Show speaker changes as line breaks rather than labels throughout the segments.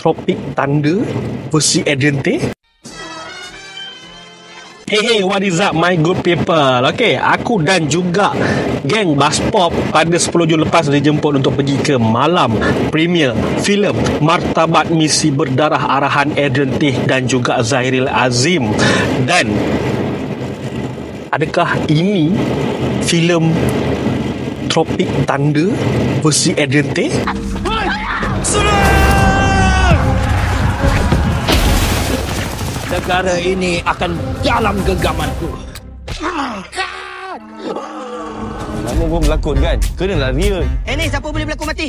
Tropic Thunder versi Adrian. Hey, what is up my good people? Okay, aku dan juga geng Baspop pada 10 Jun lepas dijemput untuk pergi ke malam premier filem Martabat Misi Berdarah arahan Adrian Teh dan juga Zahiril Azim. Dan adakah ini filem Tropic Thunder versi Adrian Teh?
Negara ini akan dalam genggamanku.
Lama pun berlakon kan? Kenalah real.
Ni siapa boleh berlakon mati?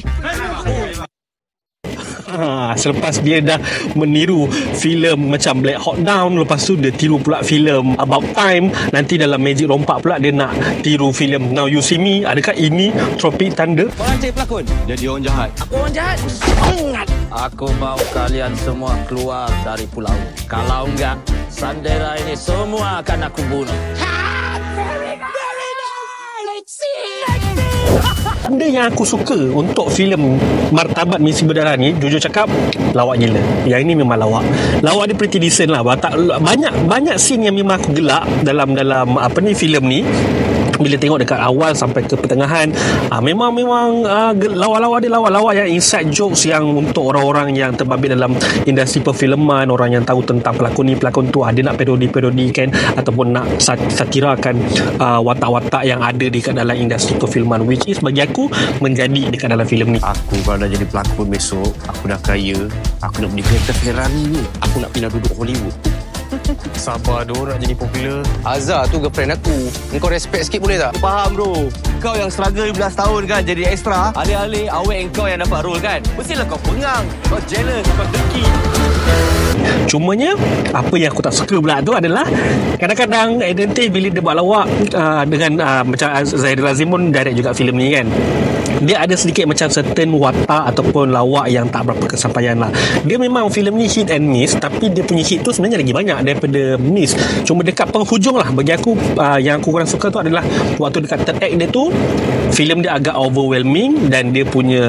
Selepas dia dah meniru filem macam Black Hawk Down, lepas tu dia tiru pula filem About Time, nanti dalam Magic Rompak pula dia nak tiru filem Now You See Me. Adakah ini Tropic Thunder?
Korang cari pelakon?
Jadi orang jahat.
Aku orang jahat? Sangat. Aku mau kalian semua keluar dari pulau. Kalau enggak, Sandera ini semua akan aku bunuh.
Benda yang aku suka untuk filem Martabat Misi Berdarah ni, jujur cakap, lawak gila. Yang ini memang lawak. Lawak dia pretty decent lah. Banyak scene yang memang aku gelak dalam filem ni. Bila tengok dekat awal sampai ke pertengahan, memang lawa-lawa dia lawa-lawa yang inside jokes yang untuk orang-orang yang terbabit dalam industri perfilman, orang yang tahu tentang pelakon ni pelakon tu, dia nak parodi-parodikan ataupun nak satirakan watak-watak yang ada dekat dalam industri perfilman, which is bagi aku menjadi dekat dalam filem ni.
Aku kalau dah jadi pelakon besok, aku dah kaya, aku nak beli kereta Ferrari ni. Aku nak pindah duduk Hollywood. Sabar ada orang jadi popular.
Azhar tu girlfriend aku. Engkau respect sikit boleh tak?
Faham bro. Kau yang struggle 15 tahun kan jadi extra. Alih-alih awet engkau yang dapat role kan. Mestilah kau pengang. Kau jealous. Kau dengki.
Cumanya apa yang aku tak suka pula tu adalah kadang-kadang Adrian Teh bila dia buat lawak dengan macam Zahiril Azim pun direct juga filem ni kan, dia ada sedikit macam certain watak ataupun lawak yang tak berapa kesampaian lah. Dia memang filem ni hit and miss, tapi dia punya hit tu sebenarnya lagi banyak daripada miss. Cuma dekat penghujung lah bagi aku, yang aku kurang suka tu adalah waktu dekat third act dia tu, filem dia agak overwhelming dan dia punya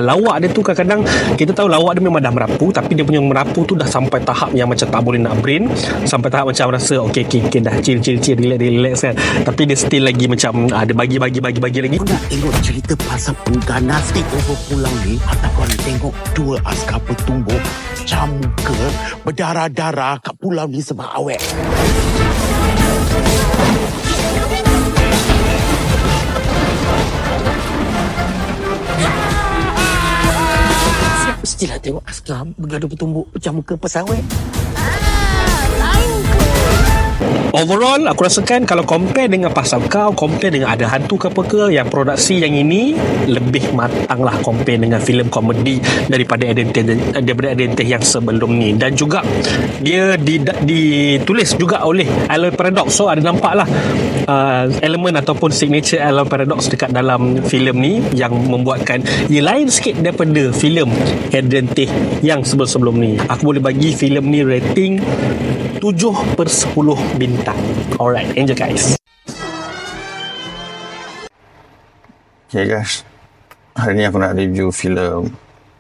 lawak dia tu kadang-kadang kita tahu lawak dia memang dah merapu, tapi dia punya merapu tu dah sampai tahap yang macam tak boleh nak brain, sampai tahap macam rasa okay dah chill relax kan, tapi dia still lagi macam ada bagi lagi.
Kau nak tengok cerita pasal pengganas takeover pulau ni, ataupun tengok dua askar bertumbuk camuka berdarah-darah kat pulau ni sebab awet? Mestilah tengok askar bergaduh bertumbuk bercamuka pasal awet.
Overall aku rasakan kalau compare dengan Pasal Kau, compare dengan Ada Hantu ke apa ke, yang produksi yang ini lebih matang lah compare dengan filem komedi daripada Adrian Teh yang sebelum ni. Dan juga dia ditulis juga oleh Aloy Paradox, so ada nampak lah elemen ataupun signature Aloy Paradox dekat dalam filem ni yang membuatkan ia lain sikit daripada filem Adrian Teh yang sebelum-sebelum ni. Aku boleh bagi filem ni rating 7/10 bintang. Alright, enjoy guys.
Okay guys, hari ni aku nak review filem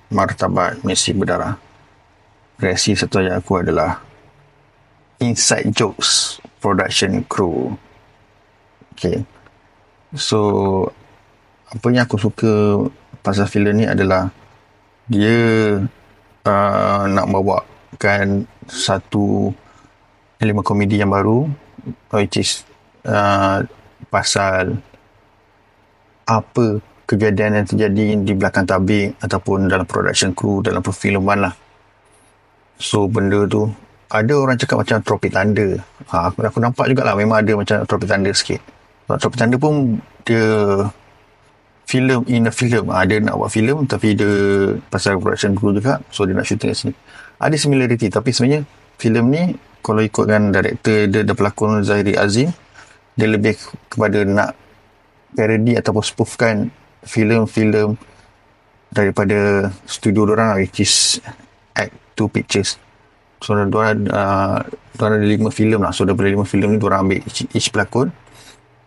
Martabat Misi Berdarah. Reaksi satu ayat aku adalah inside jokes production crew. Okay, so apa yang aku suka pasal filem ni adalah dia nak bawakan satu elemen komedi yang baru, which is pasal apa kejadian yang terjadi di belakang tabir ataupun dalam production crew dalam perfilman lah. So benda tu ada orang cakap macam Tropic Thunder. Aku nampak jugalah memang ada macam Tropic Thunder sikit. Tropic Thunder pun dia film in a film. Dia nak buat film tapi dia pasal production crew juga, so dia nak shooting kat sini. Ada similarity, tapi sebenarnya filem ni kalau ikutkan director dia dan pelakon Zahiril Azim, dia lebih kepada nak parody ataupun spoofkan filem-filem daripada studio diorang, which is Act 2 Pictures. So diorang ada 5 filem lah. So daripada 5 filem ni diorang ambil each pelakon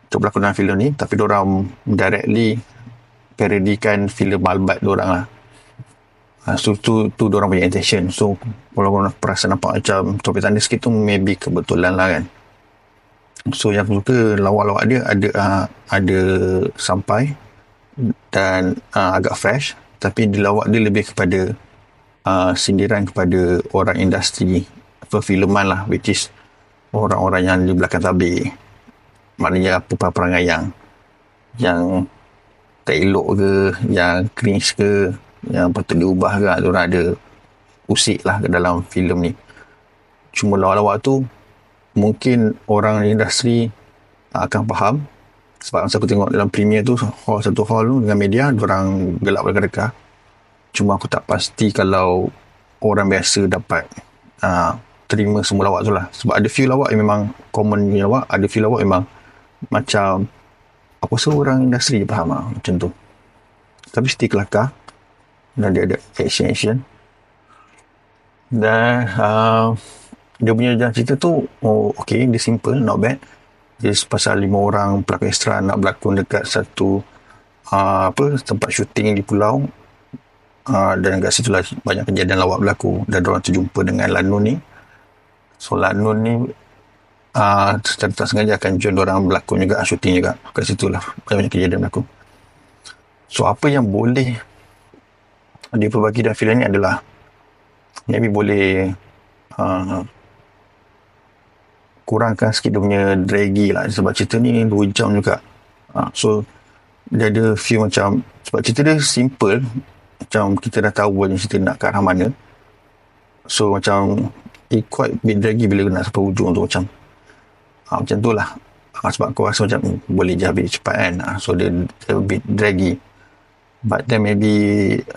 untuk berlakon dalam filem ni, tapi diorang directly parodikan filem Malbat diorang lah. So tu diorang punya intention. So kalau korang perasan nampak macam Tropic Thunder sikit tu maybe kebetulan lah kan. So yang aku suka lawak-lawak dia ada sampai dan agak fresh, tapi lawak dia lebih kepada sindiran kepada orang industri perfilman lah, which is orang-orang yang di belakang tabir. Maknanya apa perangai yang tak elok ke, yang cringe ke, yang patut diubah ke, diorang ada usik lah ke dalam filem ni. Cuma lawak-lawak tu mungkin orang industri akan faham, sebab masa aku tengok dalam premier tu, satu hall tu dengan media, diorang gelap reka-reka. Cuma aku tak pasti kalau orang biasa dapat terima semua lawak tu lah. Sebab ada few lawak yang memang common punya lawak, ada few lawak memang macam aku rasa orang industri je faham lah, macam tu. Tapi still kelakar dan dia ada action. Dan dia punya jalan cerita tu okay, dia simple, not bad. Dia pasal 5 orang pelakon ekstra nak berlakon dekat satu tempat syuting di pulau, dan kat situ lah banyak kejadian lawak berlaku, dan diorang terjumpa dengan Lanun ni. So Lanun ni secara tak sengaja akan join diorang berlakon juga, syuting juga. Kat situ lah banyak kejadian berlaku. So apa yang boleh diperbagi dalam filem ni adalah maybe boleh kurangkan sikit dia punya draggy lah, sebab cerita ni 2 jam juga. So dia ada feel macam, sebab cerita dia simple, macam kita dah tahu je cerita nak ke arah mana. So macam quite bit draggy bila nak sampai hujung tu, macam tu lah. Sebab aku rasa macam boleh je habis cepat kan. So dia a bit draggy, but then maybe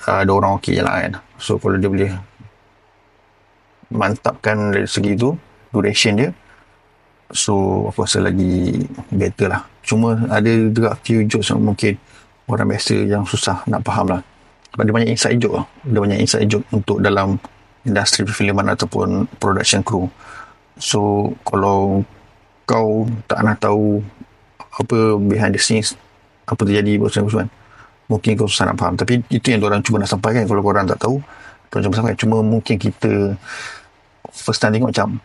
ada orang okey je lah kan. So kalau dia boleh mantapkan dari segi tu duration dia, so aku rasa lagi better lah. Cuma ada juga few jokes yang mungkin orang biasa yang susah nak faham lah, sebab dia banyak inside joke lah. Dia banyak inside joke untuk dalam industri perfilman ataupun production crew. So kalau kau tak nak tahu apa behind the scenes, apa terjadi bosan-bosan, mungkin kau susah nak faham. Tapi itu yang diorang cuba nak sampaikan. Kalau korang tak tahu, diorang cuba sampaikan. Cuma mungkin kita first time tengok macam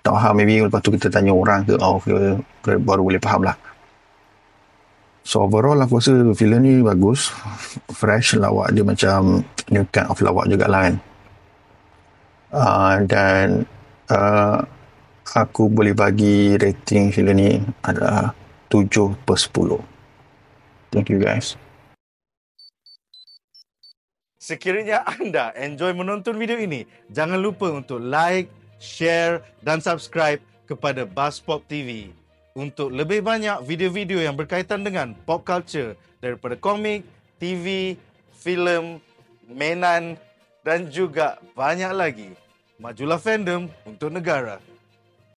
tak faham, maybe lepas tu kita tanya orang ke, baru boleh faham lah. So overall aku rasa filem ni bagus, fresh, lawak dia macam new kind of lawak jugalah kan. Dan aku boleh bagi rating filem ni adalah 7/10. Thank you guys.
Sekiranya anda enjoy menonton video ini, jangan lupa untuk like, share dan subscribe kepada BuzzPop TV untuk lebih banyak video-video yang berkaitan dengan pop culture daripada komik, TV, filem, mainan dan juga banyak lagi. Majulah fandom untuk negara.